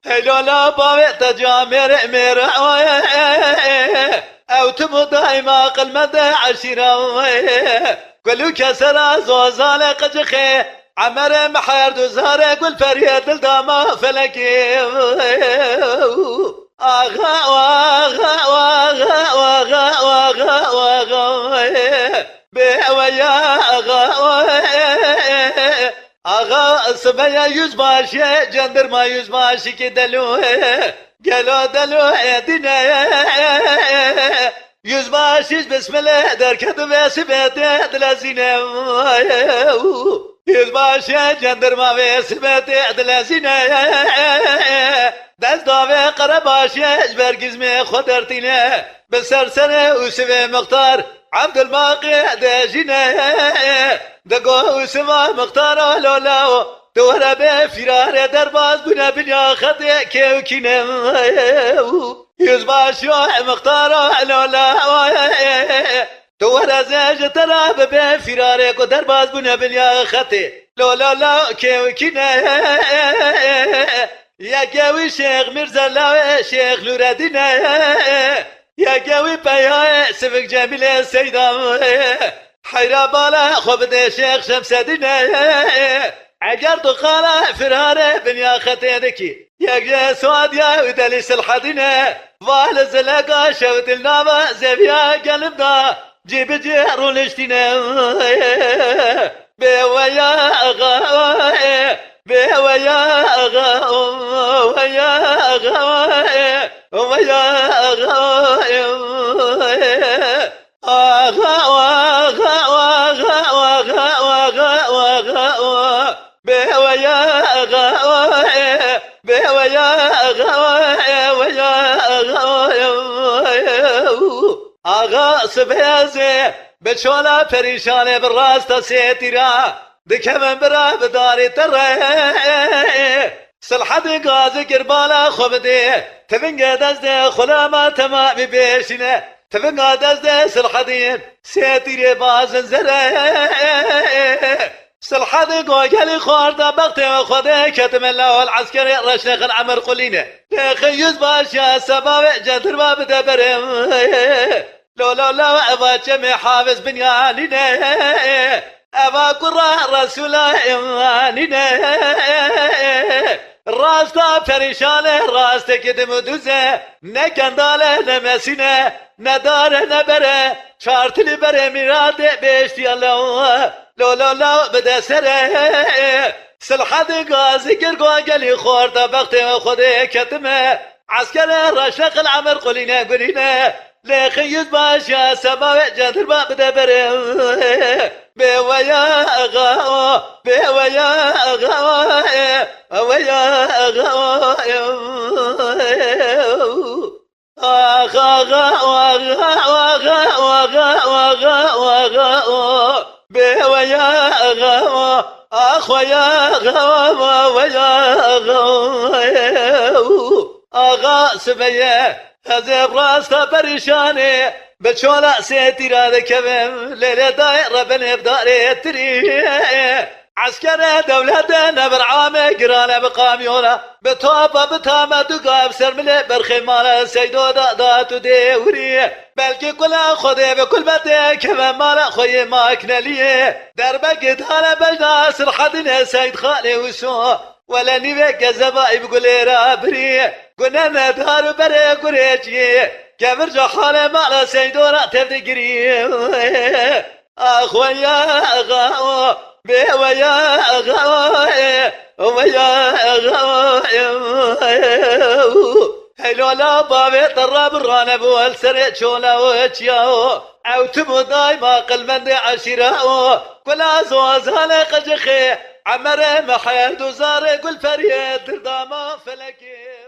هلولا باوي تجامر مير او تمو دايما قلمد عشيرة قلو كسر زوزال قجخي عمر محر دوزار قل فريد الداما فلكي آغا واغا واغا واغا واغا واغا بيويا آغا آغا سبيا yüzbaşı jandarma yüzbaşı ki delu gelo delu edine yüzbaşı besmele derken ve sibete dilazine yüzbaşı jandarma ve sibete dilazine دست داوه قرباشه اجبر گزمه خودرتینه بسر سنه اوسوه مختار عبد الماقي داجینه دقو اوسوه مختار لولاو دوره به فرار درباز بنا بنیا خطه کیوکینه یزباشو مختار لولاو دوره زیج تراب به فرار کو درباز بنا بنیا خطه لولاو کیوکینه يا قوي شيخ مرزا لا شيخ نور يا قوي بيا سفك جميل السيدة حيرا بالا خبد شيخ شمس دينا عجر دقالة فرارة بنيا خطيدكي يا سواد يا ودليس الحدينة فال الزلاقة شوت النابة زبيا قلبنا جيب جيرو لشتينا بيويا أغا بيويا أغا ويا أغا ويا أغا أغا وأغا وأغا وأغا وأغا وأغا بيويا أغا بيويا أغا ويا أغا سبيازي بشولا فريشان بالراس تسيتيرا دكمن برا بداري ترى سلحد غازي قربالا خبدي تبنغ دزده خلاما تمام بيشنه تبنغ دزده سلحدين سيتيري بازن زره سلحد غاقلي خوردا بغتي وخده كتم الله العسكري رشنخ العمر قلينه لخي يزباشا سباب جدر ما بدبرم لولا أبا جمي حافظ بنيانينه أبا قرى رسول إيمانينه راستا فريشانه راستا كدم دوزه نكنداله نمسينه نداره نبره شارتلي بره ميراده بيشتي الله لولا بده سره سلحد غازي قرقوا قلي خورتا بغتي وخده كتمه عسكر رشق العمر قلينه لخيز باشا سبا جدر ما بدبره بويا أغا بويا أغا ويا أغا أغا وأغا بويا أغا أخويا أغا ويا أغا سبيا هذا براستا بريشاني بشولا سيتي راذا كبم ليلة دايرة بنبداري تري عسكر دولة نبر عامة قرانا بقاميونا بطوابة بتامة دقاب سرملي برخيمانا سيدو داداتو ديوري بلكي كلا خذي بكل بدي كمان مالا خوي ماكنا ليه دربك دانا بجنا سرحدنا سيد خالي وسو ولا نبيك زبائي بقولي رابري قلنا ندار بري قريجي كبر جحالة مالا سيدورا تفدقري أخويا أغا بيويا أغا ويا أغا هلولا بابي طراب الرانب والسريع شولا وچياو او تمو دايما قلمند عشيراو كلا زوازانا قجخي عمره محيد وزاري قل فريد درداما فلكي